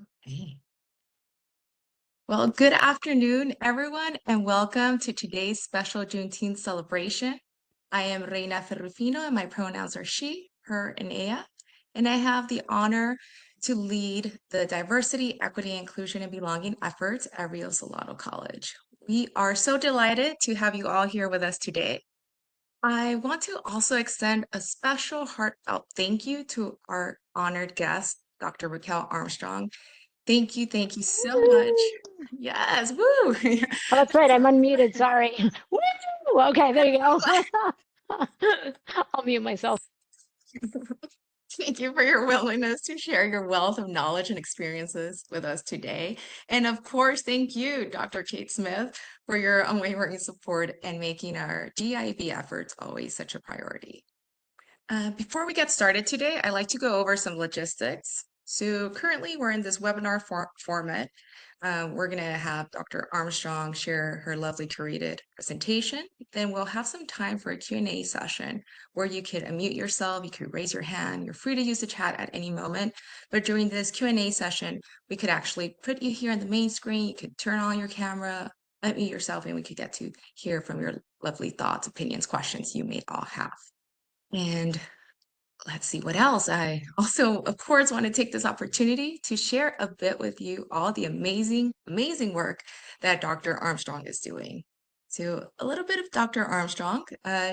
Okay. Well, good afternoon, everyone, and welcome to today's special Juneteenth celebration. I am Reina Ferrufino, and my pronouns are she, her, and ella. And I have the honor to lead the diversity, equity, inclusion, and belonging efforts at Rio Salado College. We are so delighted to have you all here with us today. I want to also extend a special heartfelt thank you to our honored guest, Dr. Racquel Armstrong. Thank you so much. Woo! Yes, woo! Oh, that's right. I'm unmuted. Sorry. Woo! Okay, there you go. I'll mute myself. Thank you for your willingness to share your wealth of knowledge and experiences with us today. And of course, thank you, Dr. Kate Smith, for your unwavering support and making our DIB efforts always such a priority. Before we get started today, I'd like to go over some logistics. So currently we're in this webinar format. We're going to have Dr. Armstrong share her lovely curated presentation. Then we'll have some time for a Q&A session where you could unmute yourself, you could raise your hand, you're free to use the chat at any moment. But during this Q&A session, we could actually put you here on the main screen, you could turn on your camera, unmute yourself, and we could get to hear from your lovely thoughts, opinions, questions you may all have. And let's see what else. I also, of course, want to take this opportunity to share a bit with you all the amazing work that Dr. Armstrong is doing. So a little bit of Dr. Armstrong.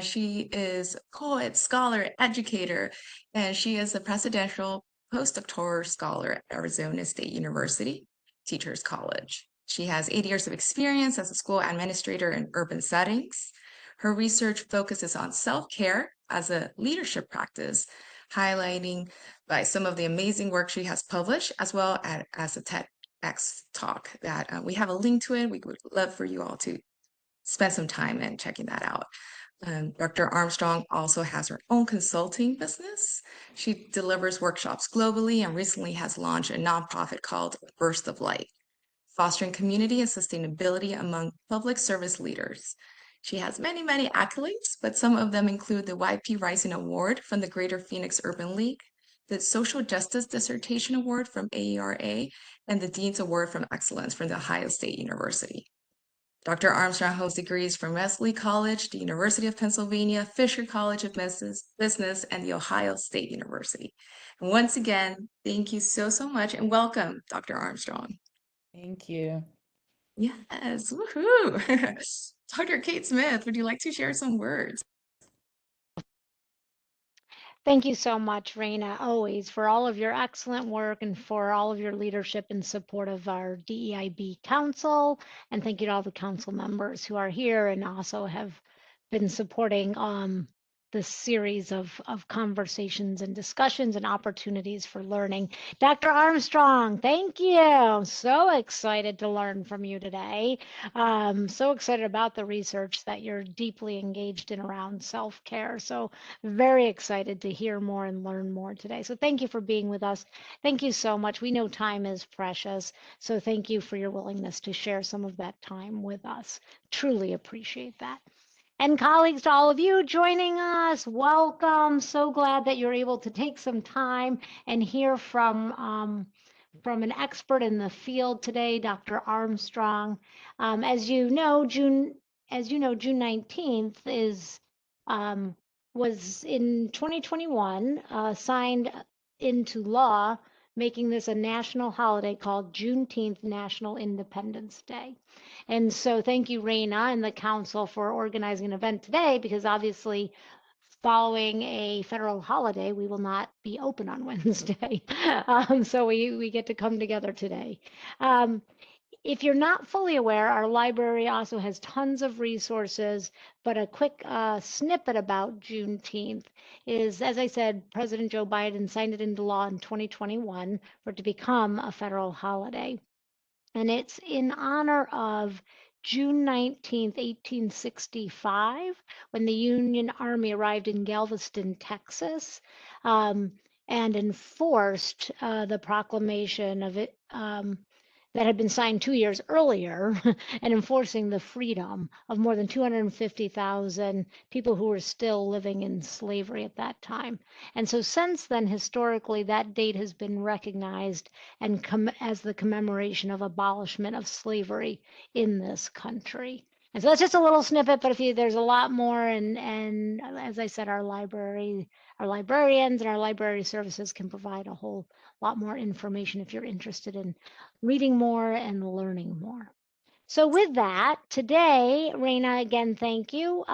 She is a poet, scholar, educator, and she is a Presidential Postdoctoral Scholar at Arizona State University, Teachers College. She has 8 years of experience as a school administrator in urban settings. Her research focuses on self-care as a leadership practice, highlighting by some of the amazing work she has published, as well as a TedX talk that we have a link to it. We would love for you all to spend some time in checking that out. Dr. Armstrong also has her own consulting business. She delivers workshops globally and recently has launched a nonprofit called Burst of Light, fostering community and sustainability among public service leaders. She has many accolades, but some of them include the YP Rising Award from the Greater Phoenix Urban League, the Social Justice Dissertation Award from AERA, and the Dean's Award from Excellence from The Ohio State University. Dr. Armstrong holds degrees from Wellesley College, the University of Pennsylvania, Fisher College of Business, and The Ohio State University. And once again, thank you so much and welcome, Dr. Armstrong. Thank you. Yes, woohoo! Dr. Kate Smith, would you like to share some words? Thank you so much, Reina, always for all of your excellent work and for all of your leadership and support of our DEIB Council. And thank you to all the council members who are here and also have been supporting this series of conversations and discussions and opportunities for learning. Dr. Armstrong, thank you. I'm so excited to learn from you today. So excited about the research that you're deeply engaged in around self-care. So very excited to hear more and learn more today. So thank you for being with us. Thank you so much. We know time is precious. So thank you for your willingness to share some of that time with us. Truly appreciate that. And colleagues, to all of you joining us, welcome. So glad that you're able to take some time and hear from an expert in the field today, Dr. Armstrong. As you know, June 19th was in 2021 signed into law, making this a national holiday called Juneteenth National Independence Day. And so thank you, Reina, and the council for organizing an event today, because obviously following a federal holiday, we will not be open on Wednesday. So we get to come together today. If you're not fully aware, our library also has tons of resources, but a quick snippet about Juneteenth is, as I said, President Joe Biden signed it into law in 2021 for it to become a federal holiday. And it's in honor of June 19th, 1865, when the Union Army arrived in Galveston, Texas, and enforced the proclamation of it that had been signed 2 years earlier and enforcing the freedom of more than 250,000 people who were still living in slavery at that time. And so since then, historically, that date has been recognized and as the commemoration of abolishment of slavery in this country. And so that's just a little snippet, but there's a lot more, and as I said, our librarians and our library services can provide a whole lot more information if you're interested in reading more and learning more. So with that, today, Raina, again, thank you.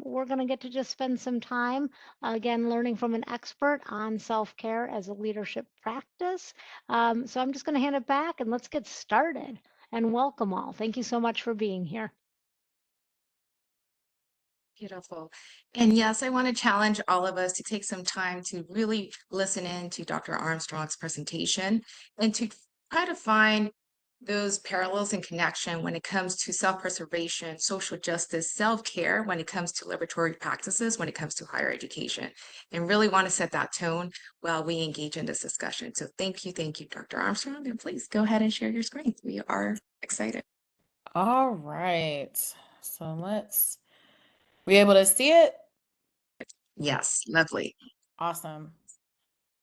We're going to get to just spend some time, again, learning from an expert on self-care as a leadership practice. So I'm just going to hand it back and let's get started. And welcome all. Thank you so much for being here. Beautiful. And yes, I want to challenge all of us to take some time to really listen in to Dr. Armstrong's presentation and to try to find those parallels and connection when it comes to self-preservation, social justice, self-care, when it comes to liberatory practices, when it comes to higher education, and really want to set that tone while we engage in this discussion. So thank you, Dr. Armstrong, and please go ahead and share your screen. We are excited. All right. So we able to see it? Yes, lovely. Awesome.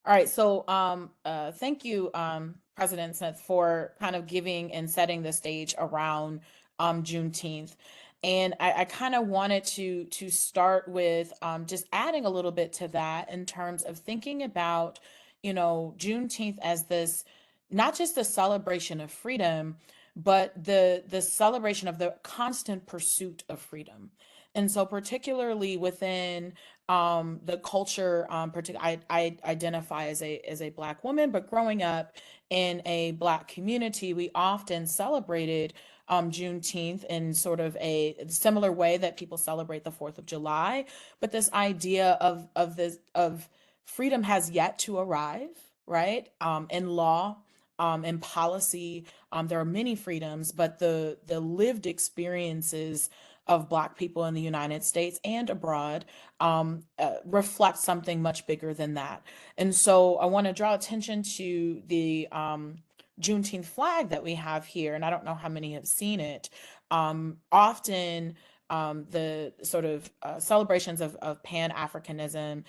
All right, so thank you, President Smith, for kind of giving and setting the stage around Juneteenth. And I kind of wanted to start with just adding a little bit to that in terms of thinking about, Juneteenth as this, not just the celebration of freedom, but the celebration of the constant pursuit of freedom. And so particularly within the culture, I identify as a Black woman, but growing up in a Black community, we often celebrated Juneteenth in sort of a similar way that people celebrate the 4th of July. But this idea of freedom has yet to arrive, right? In law, in policy, there are many freedoms, but the lived experiences of Black people in the United States and abroad reflect something much bigger than that. And so I want to draw attention to the Juneteenth flag that we have here, and I don't know how many have seen it. Often, the sort of celebrations of Pan-Africanism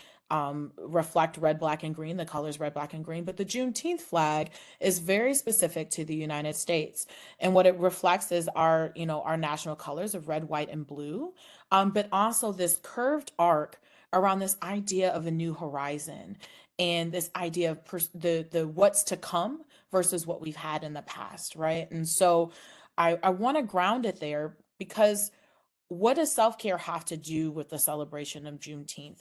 reflect red, black, and green, the colors red, black, and green. But the Juneteenth flag is very specific to the United States. And what it reflects is our national colors of red, white, and blue, but also this curved arc around this idea of a new horizon and this idea of the what's to come versus what we've had in the past, right? And so I want to ground it there because what does self-care have to do with the celebration of Juneteenth?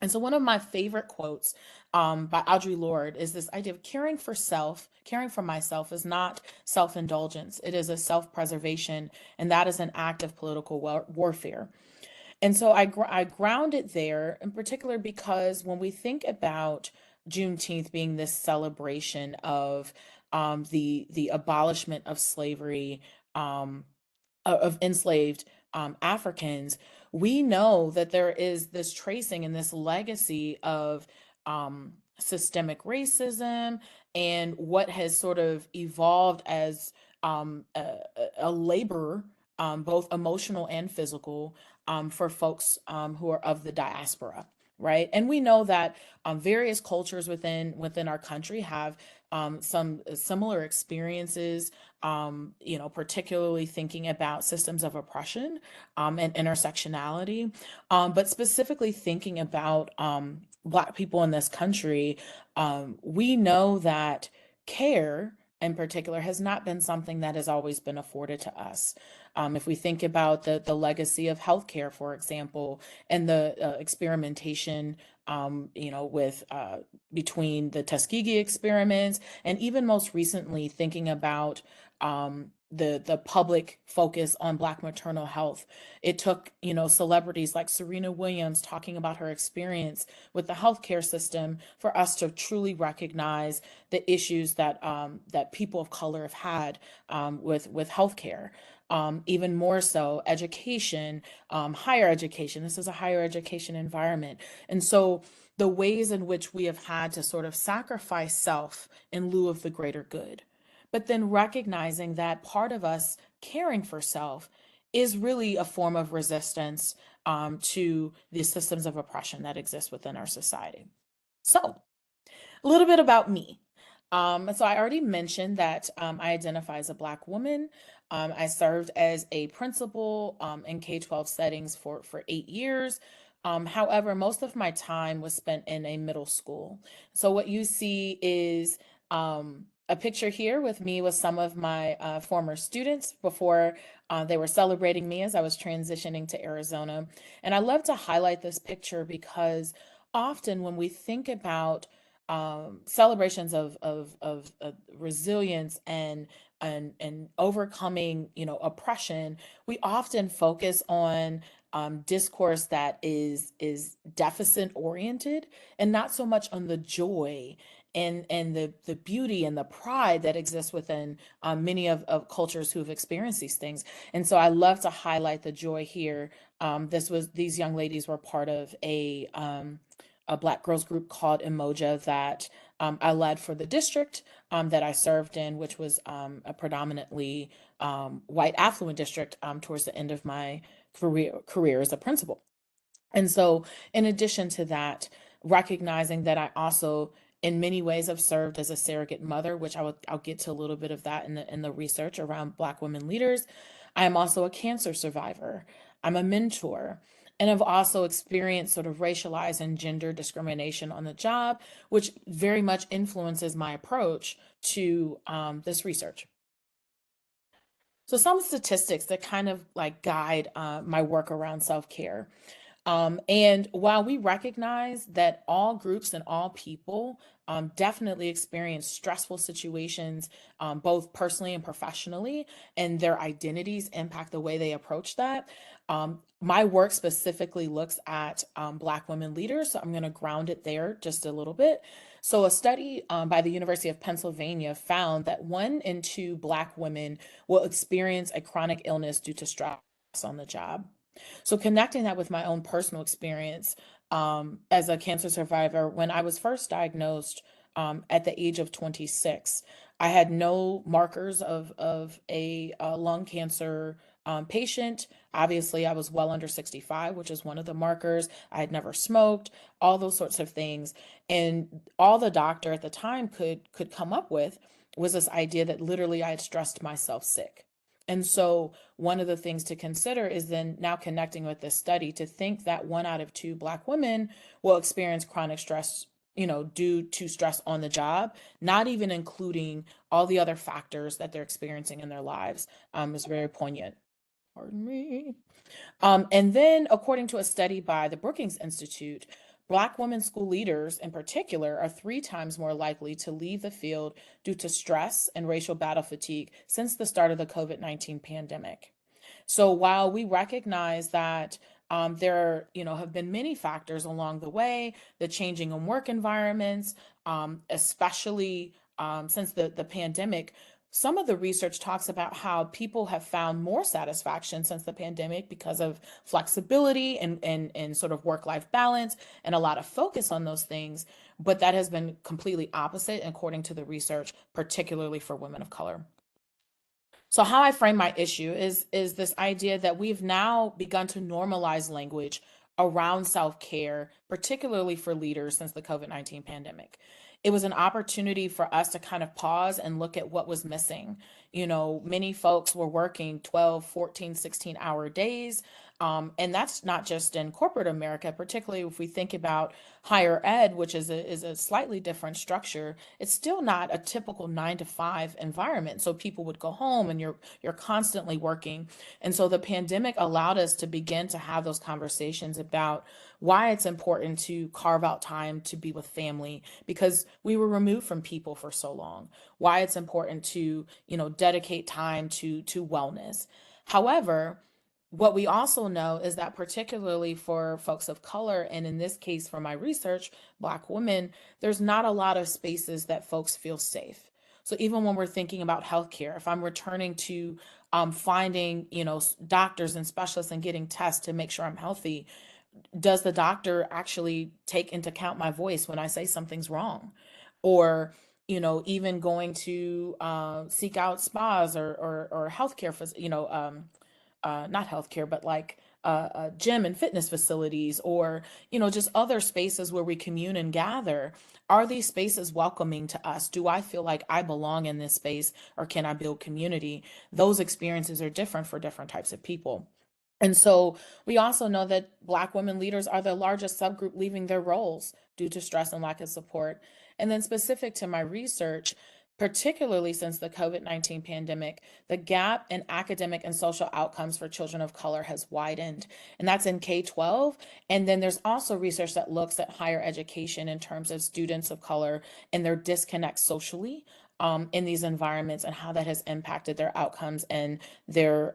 And so one of my favorite quotes by Audre Lorde is this idea of caring for myself is not self-indulgence. It is a self-preservation, and that is an act of political warfare. And so I ground it there in particular because when we think about Juneteenth being this celebration of the abolishment of slavery, of enslaved Africans, we know that there is this tracing and this legacy of systemic racism and what has sort of evolved as a labor, both emotional and physical, for folks who are of the diaspora. Right. And we know that various cultures within our country have some similar experiences, particularly thinking about systems of oppression and intersectionality, but specifically thinking about Black people in this country. We know that care in particular has not been something that has always been afforded to us. If we think about the legacy of healthcare, for example, and the experimentation, with between the Tuskegee experiments and even most recently thinking about the public focus on Black maternal health. It took, celebrities like Serena Williams talking about her experience with the healthcare system for us to truly recognize the issues that that people of color have had with healthcare. Even more so, education, higher education. This is a higher education environment. And so the ways in which we have had to sort of sacrifice self in lieu of the greater good. but then recognizing that part of us caring for self is really a form of resistance to the systems of oppression that exist within our society. So, a little bit about me. So I already mentioned that I identify as a Black woman. I served as a principal in K-12 settings for 8 years. However, most of my time was spent in a middle school. So what you see is a picture here with me with some of my former students before they were celebrating me as I was transitioning to Arizona. And I love to highlight this picture because often when we think about celebrations of resilience and overcoming, oppression, we often focus on discourse that is deficit oriented and not so much on the joy and the beauty and the pride that exists within many of cultures who've experienced these things. And so I love to highlight the joy here. These young ladies were part of a Black girls group called Emoja that I led for the district that I served in, which was a predominantly white affluent district towards the end of my career as a principal. And so, in addition to that, recognizing that I also, in many ways, have served as a surrogate mother, which I'll get to a little bit of that in the research around Black women leaders. I am also a cancer survivor. I'm a mentor. And I've also experienced sort of racialized and gender discrimination on the job, which very much influences my approach to this research. So some statistics that kind of like guide my work around self-care. And while we recognize that all groups and all people definitely experience stressful situations, both personally and professionally, and their identities impact the way they approach that, my work specifically looks at Black women leaders. So I'm going to ground it there just a little bit. So a study by the University of Pennsylvania found that 1 in 2 Black women will experience a chronic illness due to stress on the job. So connecting that with my own personal experience as a cancer survivor, when I was first diagnosed at the age of 26, I had no markers of a lung cancer patient. Obviously, I was well under 65, which is one of the markers. I had never smoked, all those sorts of things. And all the doctor at the time could come up with was this idea that literally I had stressed myself sick. And so one of the things to consider is then now connecting with this study to think that 1 out of 2 Black women will experience chronic stress, due to stress on the job, not even including all the other factors that they're experiencing in their lives, is very poignant. Pardon me. And then, according to a study by the Brookings Institute, Black women school leaders in particular are 3 times more likely to leave the field due to stress and racial battle fatigue since the start of the COVID-19 pandemic. So while we recognize that there, have been many factors along the way, the changing in work environments, especially since the pandemic, some of the research talks about how people have found more satisfaction since the pandemic because of flexibility and sort of work-life balance and a lot of focus on those things. But that has been completely opposite according to the research, particularly for women of color. So how I frame my issue is this idea that we've now begun to normalize language around self-care, particularly for leaders since the COVID-19 pandemic. It was an opportunity for us to kind of pause and look at what was missing. Many folks were working 12, 14, 16-hour days. And that's not just in corporate America, particularly if we think about higher ed, which is a slightly different structure. It's still not a typical 9 to 5 environment. So people would go home and you're constantly working. And so the pandemic allowed us to begin to have those conversations about why it's important to carve out time to be with family because we were removed from people for so long. Why it's important to, dedicate time to wellness. However, what we also know is that particularly for folks of color, and in this case for my research, Black women, there's not a lot of spaces that folks feel safe. So even when we're thinking about healthcare, if I'm returning to finding, doctors and specialists and getting tests to make sure I'm healthy, does the doctor actually take into account my voice when I say something's wrong? Or even going to seek out spas or healthcare, not healthcare, but like gym and fitness facilities, or just other spaces where we commune and gather. Are these spaces welcoming to us? Do I feel like I belong in this space, or can I build community? Those experiences are different for different types of people. And so we also know that Black women leaders are the largest subgroup leaving their roles due to stress and lack of support. And then, specific to my research, particularly since the COVID-19 pandemic, the gap in academic and social outcomes for children of color has widened, and that's in K-12. And then there's also research that looks at higher education in terms of students of color and their disconnect socially in these environments, and how that has impacted their outcomes and their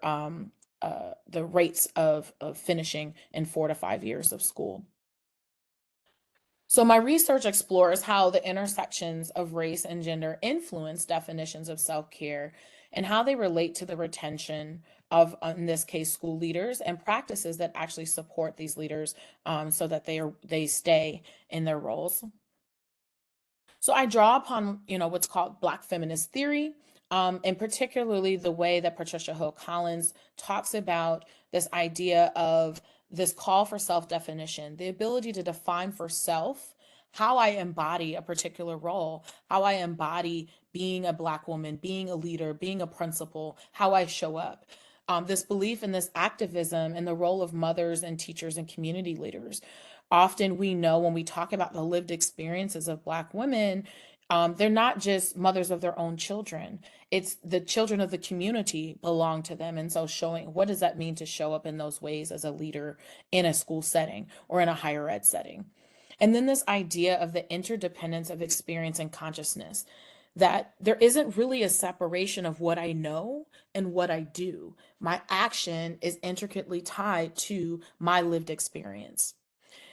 the rates of finishing in 4 to 5 years of school. So my research explores how the intersections of race and gender influence definitions of self-care, and how they relate to the retention of, in this case, school leaders, and practices that actually support these leaders so that they stay in their roles. So I draw upon, what's called Black feminist theory, and particularly the way that Patricia Hill Collins talks about this idea of this call for self-definition, the ability to define for self how I embody a particular role, how I embody being a Black woman, being a leader, being a principal, how I show up. This belief in this activism and the role of mothers and teachers and community leaders. Often we know when we talk about the lived experiences of Black women, they're not just mothers of their own children. It's the children of the community belong to them. And so showing, what does that mean to show up in those ways as a leader in a school setting or in a higher ed setting? And then this idea of the interdependence of experience and consciousness, that there isn't really a separation of what I know and what I do. My action is intricately tied to my lived experience.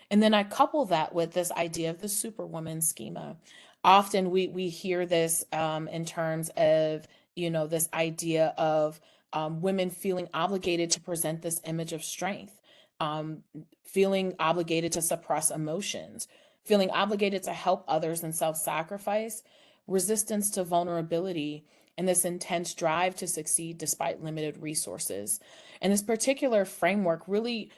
And then I couple that with this idea of the superwoman schema. Often we hear this in terms of, this idea of women feeling obligated to present this image of strength, feeling obligated to suppress emotions, feeling obligated to help others and self-sacrifice, resistance to vulnerability, and this intense drive to succeed despite limited resources. And this particular framework really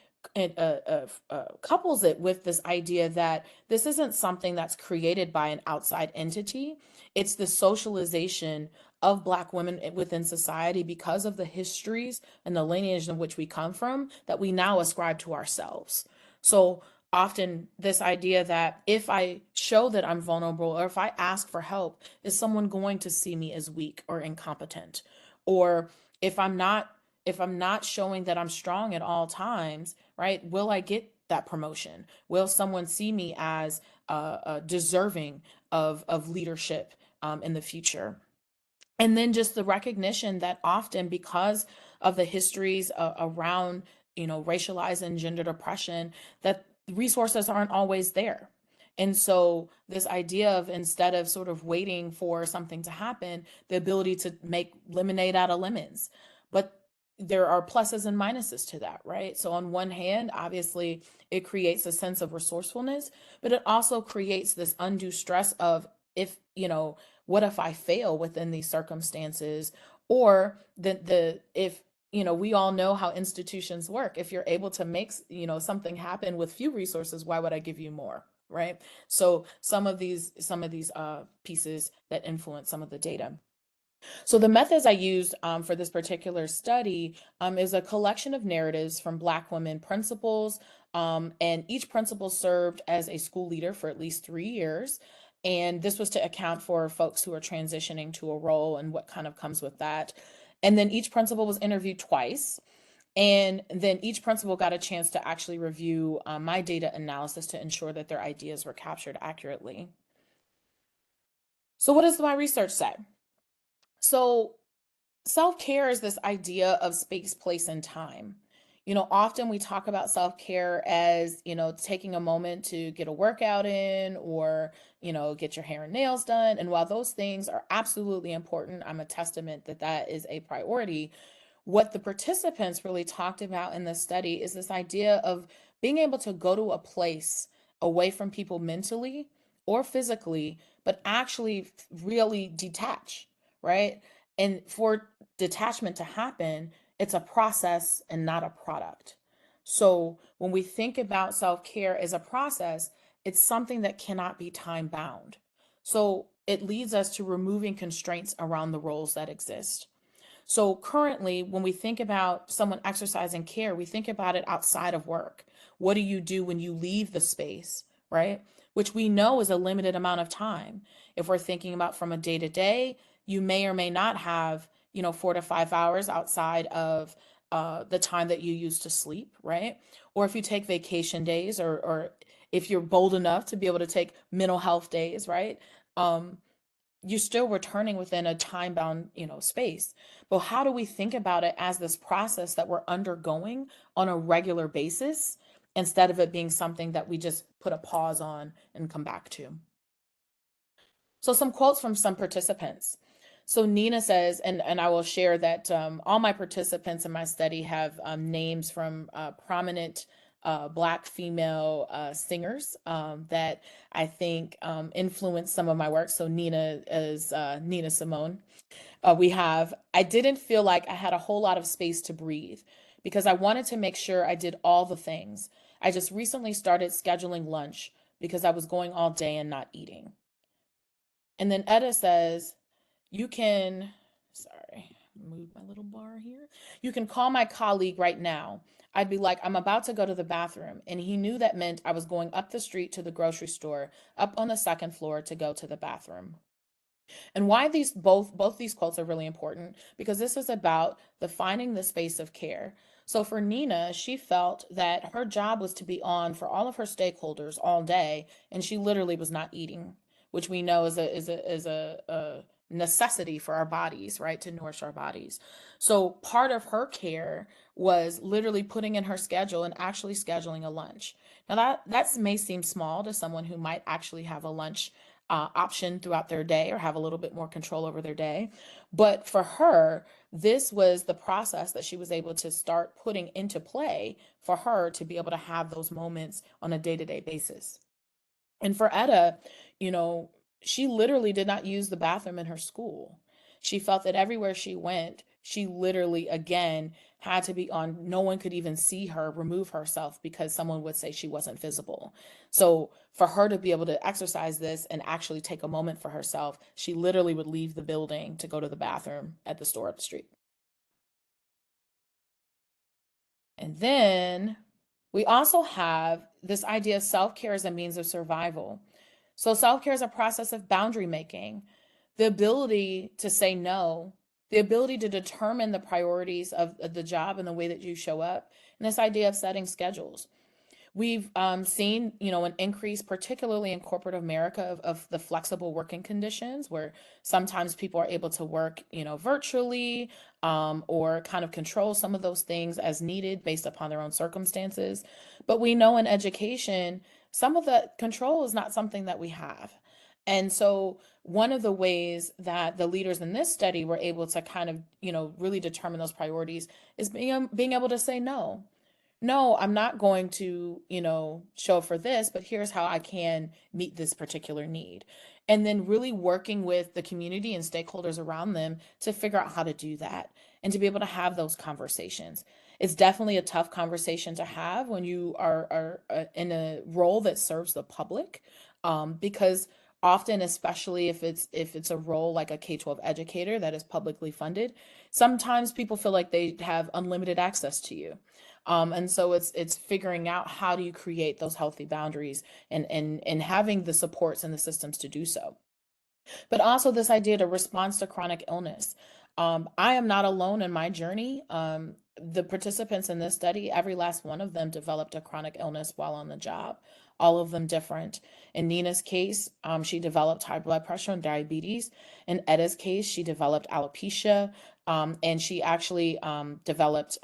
couples it with this idea that this isn't something that's created by an outside entity. It's the socialization of Black women within society because of the histories and the lineage in which we come from that we now ascribe to ourselves. So often this idea that if I show that I'm vulnerable, or if I ask for help, is someone going to see me as weak or incompetent? Or if I'm not showing that I'm strong at all times, right? Will I get that promotion? Will someone see me as deserving of leadership in the future? And then just the recognition that often, because of the histories around, racialized and gendered oppression, that resources aren't always there. And so this idea of, instead of sort of waiting for something to happen, the ability to make lemonade out of lemons. But there are pluses and minuses to that, right? So on one hand, obviously, it creates a sense of resourcefulness, but it also creates this undue stress of, if, what if I fail within these circumstances? Or if, we all know how institutions work. If you're able to make, something happen with few resources, why would I give you more? Right? So some of these pieces that influence some of the data. So the methods I used for this particular study is a collection of narratives from Black women principals, and each principal served as a school leader for at least 3 years. And this was to account for folks who are transitioning to a role and what kind of comes with that. And then each principal was interviewed twice. And then each principal got a chance to actually review my data analysis to ensure that their ideas were captured accurately. So what does my research say? So self-care is this idea of space, place, and time. Often we talk about self-care as, taking a moment to get a workout in, or, get your hair and nails done. And while those things are absolutely important, I'm a testament that that is a priority. What the participants really talked about in the study is this idea of being able to go to a place away from people mentally or physically, but actually really detach, right? And for detachment to happen, it's a process and not a product. So when we think about self-care as a process, it's something that cannot be time bound. So it leads us to removing constraints around the roles that exist. So currently, when we think about someone exercising care, we think about it outside of work. What do you do when you leave the space, right? Which we know is a limited amount of time. If we're thinking about from a day to day, you may or may not have, 4 to 5 hours outside of the time that you use to sleep, right? Or if you take vacation days, or if you're bold enough to be able to take mental health days, right? Um, you're still returning within a time bound, space. But how do we think about it as this process that we're undergoing on a regular basis instead of it being something that we just put a pause on and come back to? So some quotes from some participants. So Nina says, and I will share that all my participants in my study have names from prominent Black female singers that I think influenced some of my work. So Nina is Nina Simone. I didn't feel like I had a whole lot of space to breathe because I wanted to make sure I did all the things. I just recently started scheduling lunch because I was going all day and not eating. And then Etta says, you can, sorry, move my little bar here. You can call my colleague right now. I'd be like, I'm about to go to the bathroom. And he knew that meant I was going up the street to the grocery store, up on the second floor to go to the bathroom. And why these both these quotes are really important because this is about defining the space of care. So for Nina, she felt that her job was to be on for all of her stakeholders all day, and she literally was not eating, which we know is a necessity for our bodies, right? To nourish our bodies. So part of her care was literally putting in her schedule and actually scheduling a lunch. Now that may seem small to someone who might actually have a lunch option throughout their day or have a little bit more control over their day. But for her, this was the process that she was able to start putting into play for her to be able to have those moments on a day-to-day basis. And for Etta, you know, she literally did not use the bathroom in her school. She felt that everywhere she went, she literally, again, had to be on, no one could even see her remove herself because someone would say she wasn't visible. So for her to be able to exercise this and actually take a moment for herself, she literally would leave the building to go to the bathroom at the store up the street. And then we also have this idea of self-care as a means of survival. So self-care is a process of boundary making, the ability to say no, the ability to determine the priorities of the job and the way that you show up, and this idea of setting schedules. We've seen, an increase, particularly in corporate America, of the flexible working conditions, where sometimes people are able to work, virtually, or kind of control some of those things as needed based upon their own circumstances. But we know in education, some of the control is not something that we have. And so one of the ways that the leaders in this study were able to kind of, really determine those priorities is being able to say no. No, I'm not going to, show up for this, but here's how I can meet this particular need. And then really working with the community and stakeholders around them to figure out how to do that and to be able to have those conversations. It's definitely a tough conversation to have when you are in a role that serves the public, because often, especially if it's a role like a K-12 educator that is publicly funded, sometimes people feel like they have unlimited access to you. And so it's figuring out how do you create those healthy boundaries and having the supports and the systems to do so. But also this idea to response to chronic illness. I am not alone in my journey. The participants in this study, every last one of them developed a chronic illness while on the job, all of them different. In Nina's case, she developed high blood pressure and diabetes. In Etta's case, she developed alopecia, and she actually developed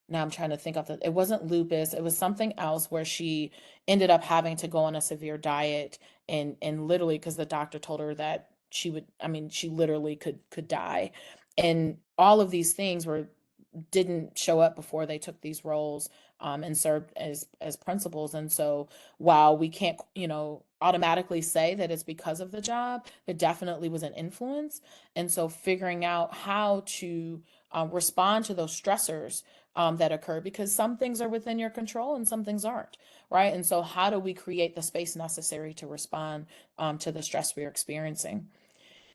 now I'm trying to think of it wasn't lupus, it was something else where she ended up having to go on a severe diet and literally because the doctor told her that she literally could die. And all of these things didn't show up before they took these roles and served as principals. And so while we can't, automatically say that it's because of the job. There definitely was an influence. And so figuring out how to respond to those stressors that occur, because some things are within your control and some things aren't, right? And so how do we create the space necessary to respond to the stress we're experiencing?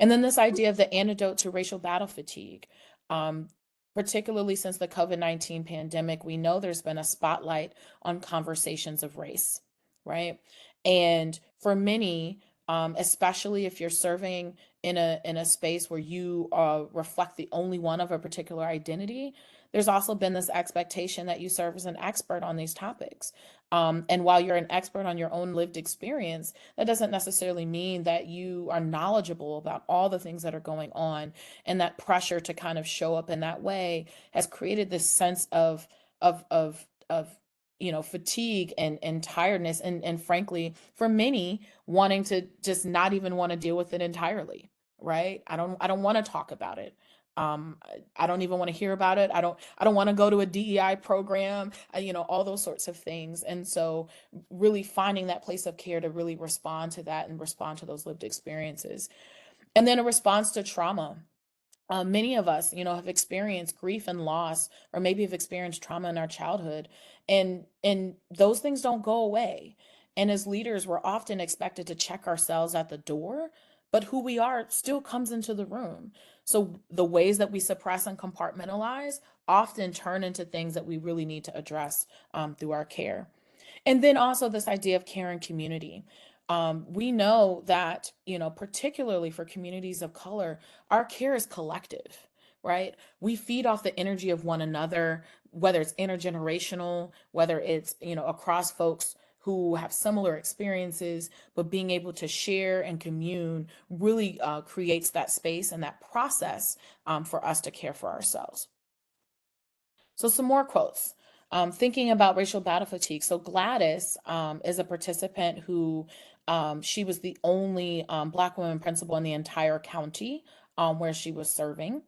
And then this idea of the antidote to racial battle fatigue. Um, Particularly since the COVID-19 pandemic, we know there's been a spotlight on conversations of race, right? And for many, especially if you're serving in a space where you reflect the only one of a particular identity, there's also been this expectation that you serve as an expert on these topics. And while you're an expert on your own lived experience, that doesn't necessarily mean that you are knowledgeable about all the things that are going on. And that pressure to kind of show up in that way has created this sense of fatigue and tiredness, and frankly, for many, wanting to just not even want to deal with it entirely, right? I don't want to talk about it. I don't even want to hear about it. I don't want to go to a DEI program, all those sorts of things. And so really finding that place of care to really respond to that and respond to those lived experiences. And then a response to trauma. Many of us, have experienced grief and loss, or maybe have experienced trauma in our childhood, and those things don't go away. And as leaders, we're often expected to check ourselves at the door, but who we are still comes into the room. So the ways that we suppress and compartmentalize often turn into things that we really need to address through our care. And then also this idea of care and community. We know that, particularly for communities of color, our care is collective, right? We feed off the energy of one another, whether it's intergenerational, whether it's, across folks who have similar experiences, but being able to share and commune really creates that space and that process for us to care for ourselves. So some more quotes. Thinking about racial battle fatigue. So Gladys is a participant who she was the only Black woman principal in the entire county where she was serving.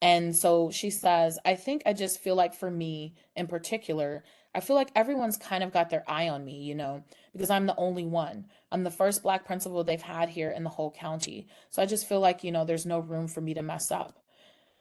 And so she says, I think I just feel like for me in particular, I feel like everyone's kind of got their eye on me, because I'm the only one. I'm the first Black principal they've had here in the whole county. So I just feel like, there's no room for me to mess up.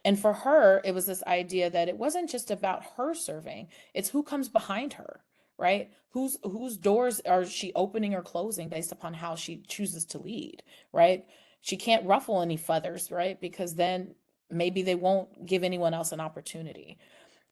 And for her, it was this idea that it wasn't just about her serving, it's who comes behind her, right? Whose doors are she opening or closing based upon how she chooses to lead, right? She can't ruffle any feathers, right? Because then maybe they won't give anyone else an opportunity.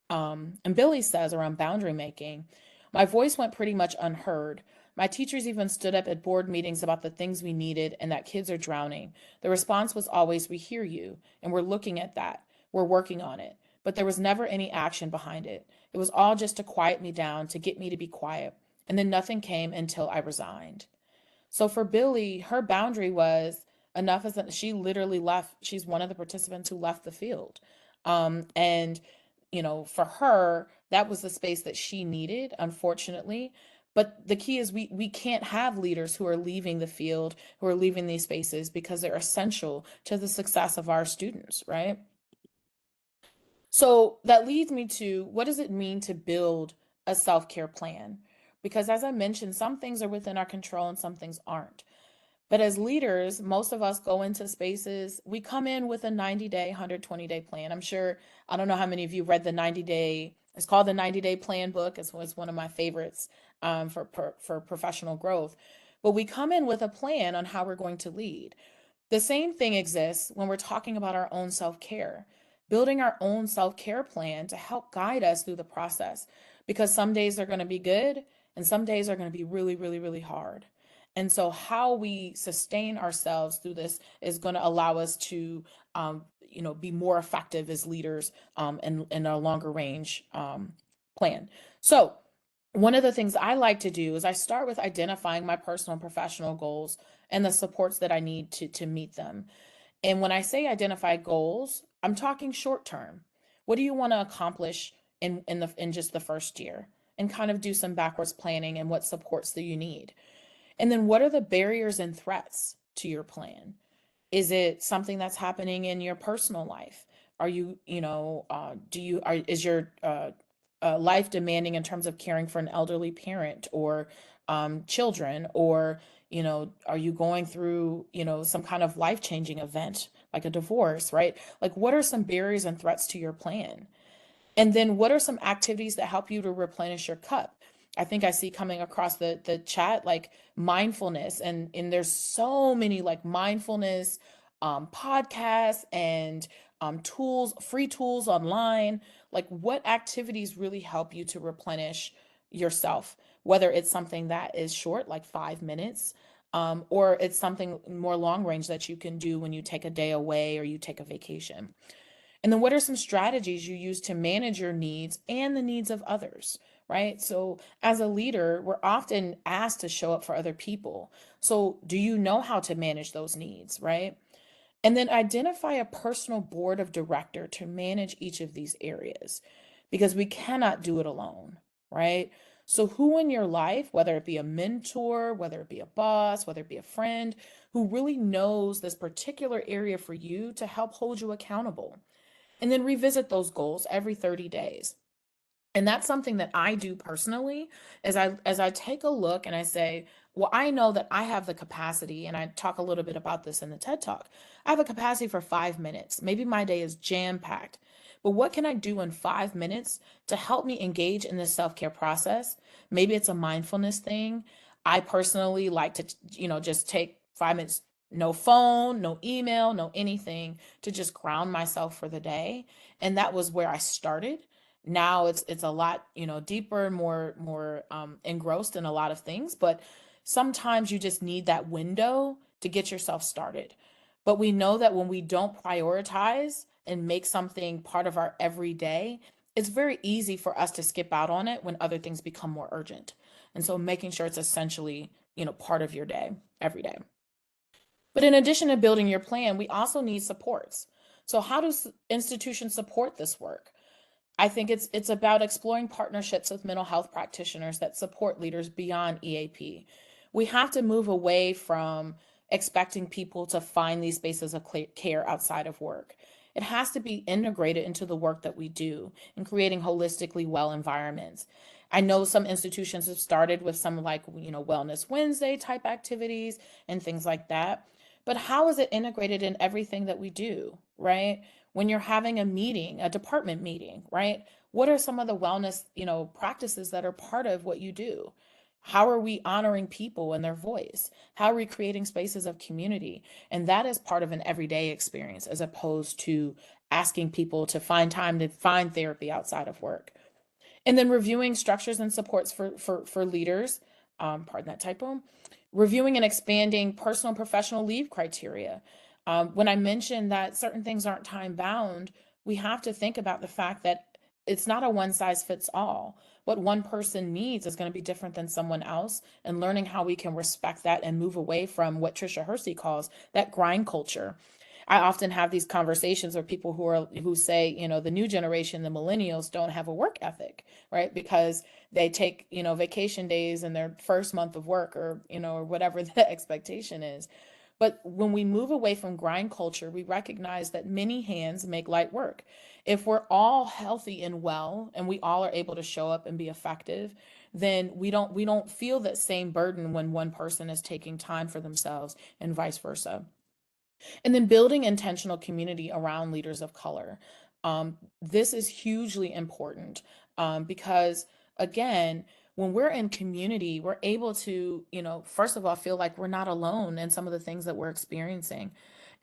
And Billy says around boundary making, my voice went pretty much unheard. My teachers even stood up at board meetings about the things we needed and that kids are drowning. The response was always, we hear you, and we're looking at that. We're working on it. But there was never any action behind it. It was all just to quiet me down, to get me to be quiet. And then nothing came until I resigned. So for Billy, her boundary was enough is that she literally left. She's one of the participants who left the field. And for her, that was the space that she needed, unfortunately. But the key is we can't have leaders who are leaving the field, who are leaving these spaces, because they're essential to the success of our students, right? So that leads me to, what does it mean to build a self-care plan? Because as I mentioned, some things are within our control and some things aren't. But as leaders, most of us go into spaces, we come in with a 90-day, 120-day plan. I'm sure, I don't know how many of you read the 90-day, it's called the 90-day plan book. It's one of my favorites for professional growth. But we come in with a plan on how we're going to lead. The same thing exists when we're talking about our own self-care, building our own self-care plan to help guide us through the process, because some days are going to be good and some days are going to be really, really, really hard. And so how we sustain ourselves through this is going to allow us to, be more effective as leaders in a longer range plan. So one of the things I like to do is I start with identifying my personal and professional goals and the supports that I need to meet them. And when I say identify goals, I'm talking short term. What do you want to accomplish in just the first year? And kind of do some backwards planning and what supports that you need. And then what are the barriers and threats to your plan? Is it something that's happening in your personal life? Are you, is your life demanding in terms of caring for an elderly parent, or children, or, are you going through, some kind of life-changing event like a divorce, right? Like, what are some barriers and threats to your plan? And then what are some activities that help you to replenish your cup? I think I see coming across the chat like mindfulness, and there's so many like mindfulness podcasts and tools, free tools online. Like, what activities really help you to replenish yourself? Whether it's something that is short, like 5 minutes, or it's something more long range that you can do when you take a day away or you take a vacation. And then what are some strategies you use to manage your needs and the needs of others, right? So as a leader, we're often asked to show up for other people. So do you know how to manage those needs, right? And then identify a personal board of director to manage each of these areas, because we cannot do it alone, right? So who in your life, whether it be a mentor, whether it be a boss, whether it be a friend, who really knows this particular area for you to help hold you accountable? And then revisit those goals every 30 days. And that's something that I do personally, as I take a look and I say, well, I know that I have the capacity, and I talk a little bit about this in the TED Talk. I have a capacity for 5 minutes. Maybe my day is jam-packed, but what can I do in 5 minutes to help me engage in this self-care process? Maybe it's a mindfulness thing. I personally like to, just take 5 minutes, no phone, no email, no anything, to just ground myself for the day. And that was where I started. Now it's a lot, deeper, more engrossed in a lot of things, but sometimes you just need that window to get yourself started. But we know that when we don't prioritize and make something part of our everyday, it's very easy for us to skip out on it when other things become more urgent. And so making sure it's essentially, part of your day every day. But in addition to building your plan, we also need supports. So how do institutions support this work? I think it's about exploring partnerships with mental health practitioners that support leaders beyond EAP. We have to move away from expecting people to find these spaces of care outside of work. It has to be integrated into the work that we do in creating holistically well environments. I know some institutions have started with some like, Wellness Wednesday type activities and things like that. But how is it integrated in everything that we do, right? When you're having a meeting, a department meeting, right? What are some of the wellness, practices that are part of what you do? How are we honoring people and their voice? How are we creating spaces of community? And that is part of an everyday experience, as opposed to asking people to find time to find therapy outside of work. And then reviewing structures and supports for leaders, pardon that typo, reviewing and expanding personal and professional leave criteria. When I mentioned that certain things aren't time bound, we have to think about the fact that it's not a one size fits all. What one person needs is going to be different than someone else, and learning how we can respect that and move away from what Tricia Hersey calls that grind culture. I often have these conversations with people who say, the new generation, the millennials, don't have a work ethic, right? Because they take, vacation days in their first month of work, or whatever the expectation is. But when we move away from grind culture, we recognize that many hands make light work. If we're all healthy and well, and we all are able to show up and be effective, then we don't feel that same burden when one person is taking time for themselves, and vice versa. And then building intentional community around leaders of color. This is hugely important, because, again, when we're in community, we're able to, first of all, feel like we're not alone in some of the things that we're experiencing.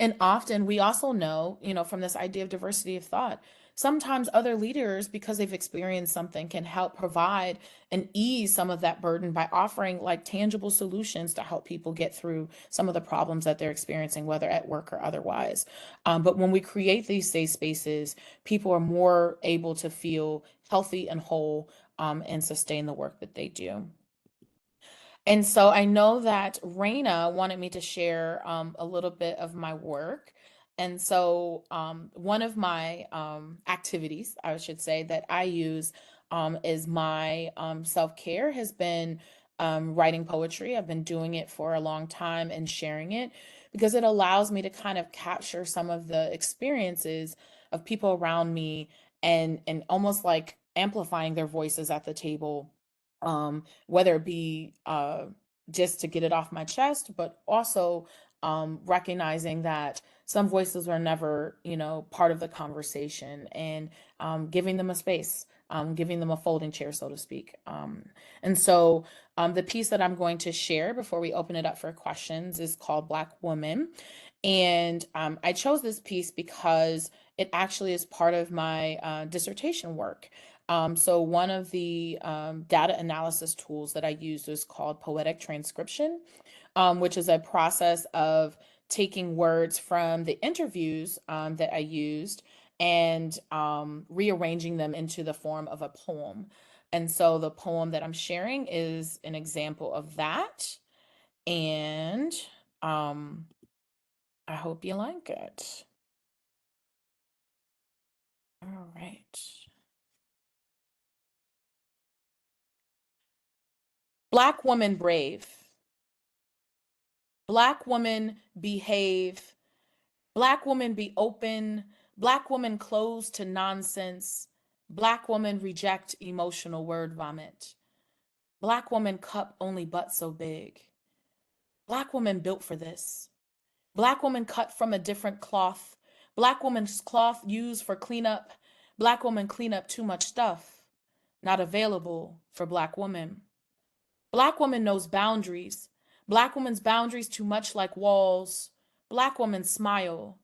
And often we also know, from this idea of diversity of thought, sometimes other leaders, because they've experienced something, can help provide and ease some of that burden by offering like tangible solutions to help people get through some of the problems that they're experiencing, whether at work or otherwise. But when we create these safe spaces, people are more able to feel healthy and whole, and sustain the work that they do. And so I know that Raina wanted me to share a little bit of my work. And so one of my activities, I should say, that I use is my self-care has been writing poetry. I've been doing it for a long time and sharing it, because it allows me to kind of capture some of the experiences of people around me, and almost like amplifying their voices at the table whether it be just to get it off my chest, but also recognizing that some voices were never, part of the conversation, and giving them a space, giving them a folding chair, so to speak. And so the piece that I'm going to share before we open it up for questions is called Black Woman. And I chose this piece because it actually is part of my dissertation work. So one of the data analysis tools that I used is called poetic transcription, which is a process of taking words from the interviews that I used and rearranging them into the form of a poem. And so the poem that I'm sharing is an example of that. And I hope you like it. All right. Black woman brave. Black woman behave. Black woman be open. Black woman closed to nonsense. Black woman reject emotional word vomit. Black woman cup only but so big. Black woman built for this. Black woman cut from a different cloth. Black woman's cloth used for cleanup. Black woman clean up too much stuff. Not available for Black woman. Black woman knows boundaries. Black woman's boundaries too much like walls. Black woman smile.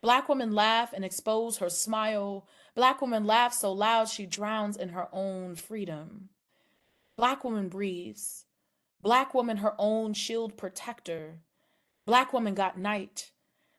Black woman laugh and expose her smile. Black woman laughs so loud she drowns in her own freedom. Black woman breathes. Black woman her own shield protector. Black woman got night.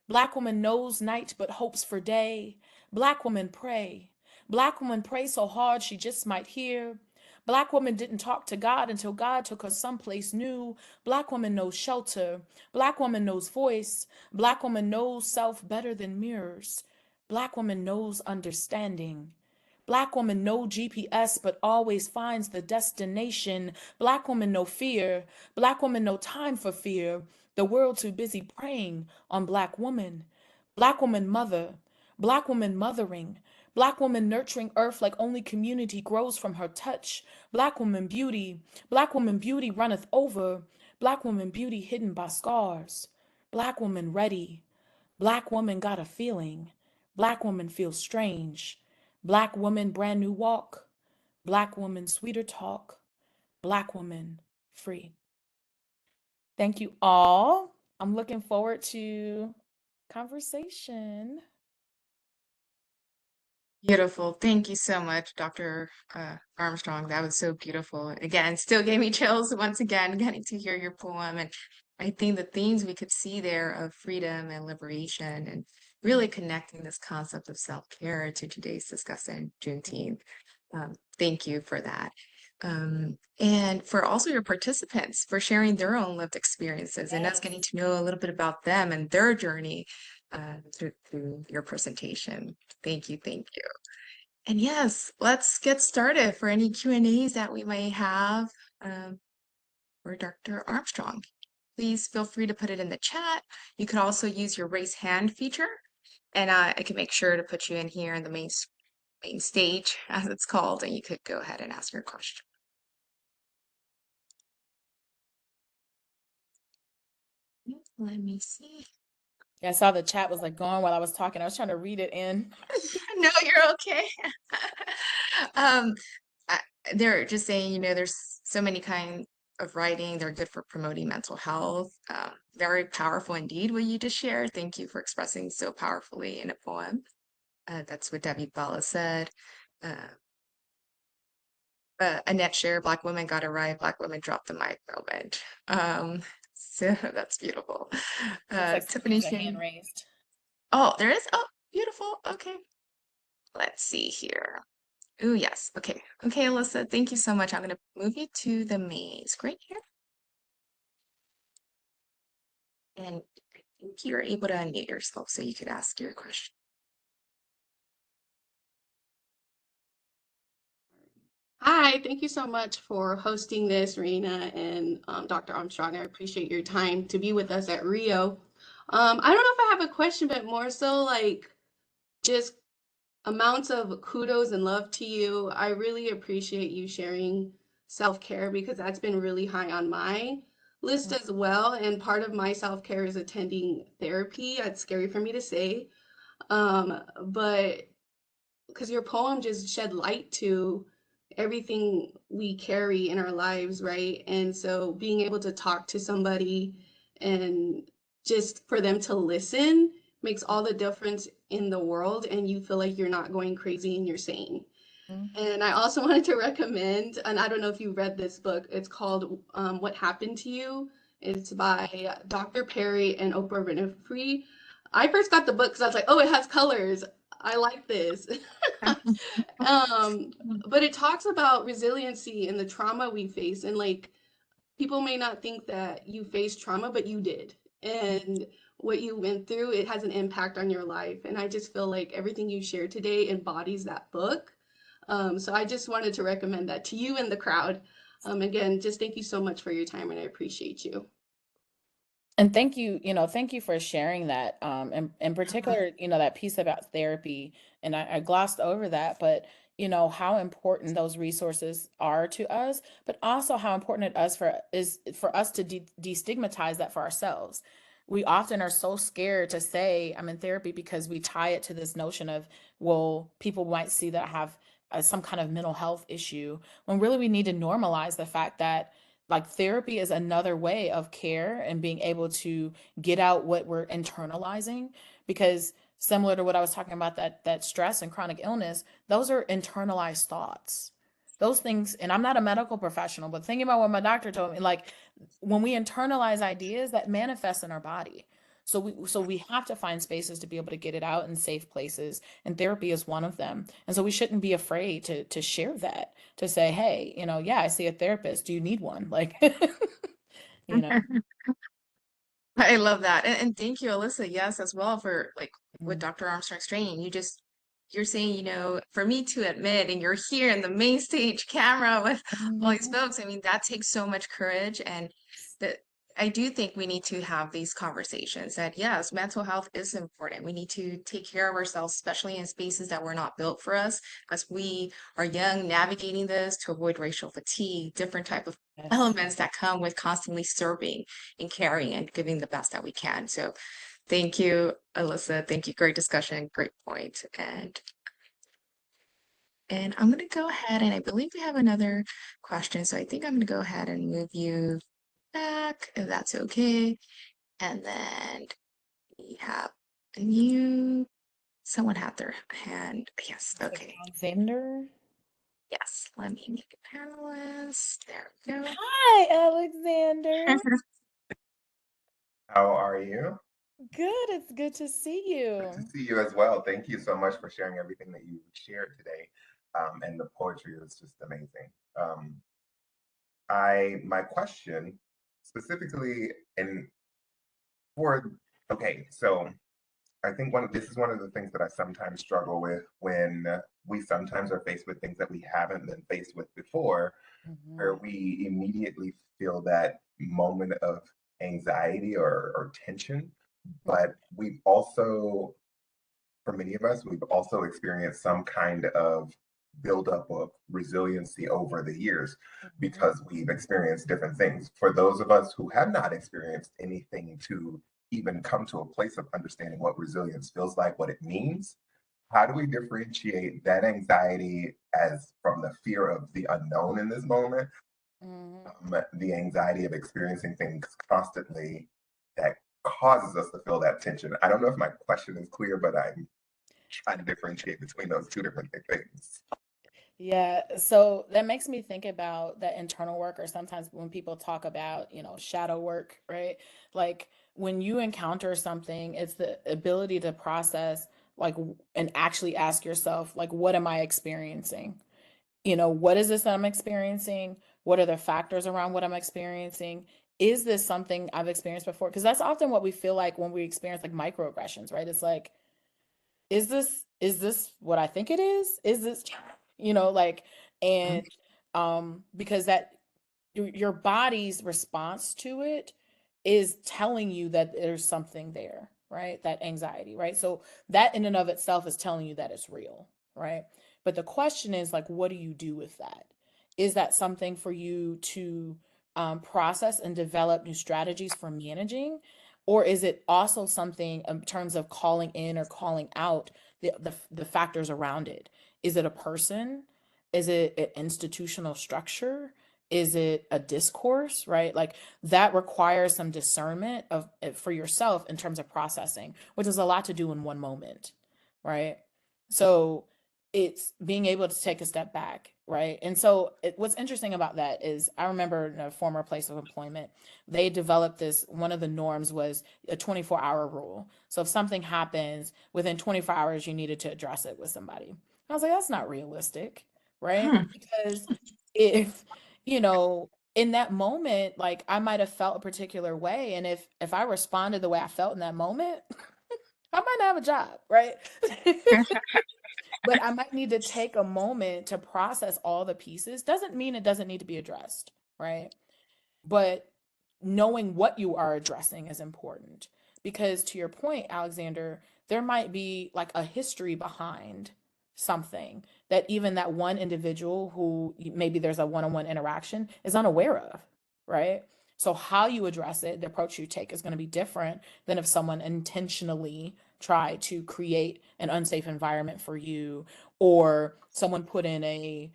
Black woman knows night but hopes for day. Black woman pray. Black woman pray so hard she just might hear. Black woman didn't talk to God until God took her someplace new. Black woman knows shelter. Black woman knows voice. Black woman knows self better than mirrors. Black woman knows understanding. Black woman no GPS but always finds the destination. Black woman no fear. Black woman no time for fear. The world too busy preying on Black woman. Black woman mother. Black woman mothering. Black woman nurturing earth like only community grows from her touch. Black woman beauty. Black woman beauty runneth over. Black woman beauty hidden by scars. Black woman ready. Black woman got a feeling. Black woman feels strange. Black woman brand new walk. Black woman sweeter talk. Black woman free. Thank you all. I'm looking forward to conversation. Beautiful. Thank you so much, Dr. Armstrong. That was so beautiful. Again, still gave me chills once again, getting to hear your poem. And I think the themes we could see there of freedom and liberation and really connecting this concept of self-care to today's discussion, Juneteenth. Thank you for that. And for also your participants for sharing their own lived experiences and us getting to know a little bit about them and their journey through your presentation. Thank you, thank you. And yes, let's get started for any Q&As that we may have for Dr. Armstrong. Please feel free to put it in the chat. You could also use your raise hand feature, and I can make sure to put you in here in the main stage, as it's called, and you could go ahead and ask your question. Let me see. Yeah, I saw the chat was like going while I was talking. I was trying to read it in. No, you're okay. um, they're just saying, there's so many kinds of writing. They're good for promoting mental health. Very powerful indeed what you just shared. Thank you for expressing so powerfully in a poem. That's what Debbie Bella said. Annette shared, Black women got it right. Black women dropped the mic moment. So that's beautiful. Like Tiffany there's a hand shared. raised. Oh, there is. Oh, beautiful. Okay. Let's see here. Oh, yes. Okay. Okay, Alyssa, thank you so much. I'm going to move you to the main screen here. And I think you're able to unmute yourself so you could ask your question. Hi, thank you so much for hosting this, Rena and Dr. Armstrong. I appreciate your time to be with us at Rio. I don't know if I have a question, but more so like just amounts of kudos and love to you. I really appreciate you sharing self-care because that's been really high on my list as well. And part of my self-care is attending therapy. It's scary for me to say, but because your poem just shed light to everything we carry in our lives, right? And so being able to talk to somebody and just for them to listen makes all the difference in the world, and you feel like you're not going crazy and you're sane. And I also wanted to recommend, and I don't know if you read this book, it's called What Happened to You. It's by Dr. Perry and Oprah Winfrey. I first got the book because I was like, oh, it has colors. I like this. But it talks about resiliency and the trauma we face. And like, people may not think that you faced trauma, but you did. And what you went through, it has an impact on your life. And I just feel like everything you shared today embodies that book. So I just wanted to recommend that to you and the crowd. Again, just thank you so much for your time, and I appreciate you. And thank you, thank you for sharing that. And in particular, that piece about therapy. And I glossed over that, but how important those resources are to us, but also how important is for us to destigmatize that for ourselves. We often are so scared to say I'm in therapy because we tie it to this notion of, well, people might see that I have some kind of mental health issue, when really we need to normalize the fact that like therapy is another way of care and being able to get out what we're internalizing, because similar to what I was talking about, that stress and chronic illness, those are internalized thoughts, those things. And I'm not a medical professional, but thinking about what my doctor told me, like when we internalize ideas, that manifests in our body. So we have to find spaces to be able to get it out in safe places, and therapy is one of them. And so we shouldn't be afraid to share that, to say, hey, yeah, I see a therapist. Do you need one? Like, you know. I love that. And thank you, Alyssa, yes, as well for like with Mm, Dr. Armstrong's training. You're saying, for me to admit, and you're here in the main stage camera with all these mhm. folks, I mean, that takes so much courage. And that I do think we need to have these conversations that, yes, mental health is important. We need to take care of ourselves, especially in spaces that were not built for us, as we are young, navigating this to avoid racial fatigue, different type of Yes. elements that come with constantly serving and caring and giving the best that we can. So thank you, Alyssa. Thank you. Great discussion. Great point. And I'm going to go ahead, and I believe we have another question. So I think I'm going to go ahead and move you back if that's okay. And then we have a new, someone had their hand. Yes. Is it Okay. Alexander? Yes. Let me make a panelist. There we go. Hi, Alexander. How are you? Good. It's good to see Good to you. see you as well. Thank you so much for sharing everything that you shared today. And the poetry was just amazing. My question specifically, and for, okay, so I think this is one of the things that I sometimes struggle with when we sometimes are faced with things that we haven't been faced with before, where Mhm. we immediately feel that moment of anxiety or tension. But we've also, for many of us, we've also experienced some kind of buildup of resiliency over the years Mhm. because we've experienced different things. For those of us who have not experienced anything to even come to a place of understanding what resilience feels like, what it means, how do we differentiate that anxiety as from the fear of the unknown in this moment, Mhm. the anxiety of experiencing things constantly that causes us to feel that tension? I don't know if my question is clear, but I'm trying to differentiate between those two different things. Yeah, so that makes me think about that internal work, or sometimes when people talk about, shadow work, right? Like when you encounter something, it's the ability to process, like, and actually ask yourself, like, what am I experiencing? What is this that I'm experiencing? What are the factors around what I'm experiencing? Is this something I've experienced before? Because that's often what we feel like when we experience like microaggressions, right? It's like, is this what I think it is? Is this, like, and because that your body's response to it is telling you that there's something there, right? That anxiety, right? So that in and of itself is telling you that it's real, right? But the question is like, what do you do with that? is that something for you to process and develop new strategies for managing? Or is it also something in terms of calling in or calling out the factors around it? Is it a person? Is it an institutional structure? Is it a discourse, right? Like that requires some discernment of for yourself in terms of processing, which is a lot to do in one moment, right? So it's being able to take a step back, right? And so what's interesting about that is I remember in a former place of employment, they developed this, one of the norms was a 24-hour rule. So if something happens within 24 hours, you needed to address it with somebody. I was like, that's not realistic, right? Hmm. Because if, you know, in that moment, like I might have felt a particular way. And if I responded the way I felt in that moment, I might not have a job, right? But I might need to take a moment to process all the pieces. Doesn't mean it doesn't need to be addressed, right? But knowing what you are addressing is important because to your point, Alexander, there might be like a history behind something that even that one individual who maybe there's a one-on-one interaction is unaware of, right? So how you address it, the approach you take is going to be different than if someone intentionally tried to create an unsafe environment for you, or someone put in a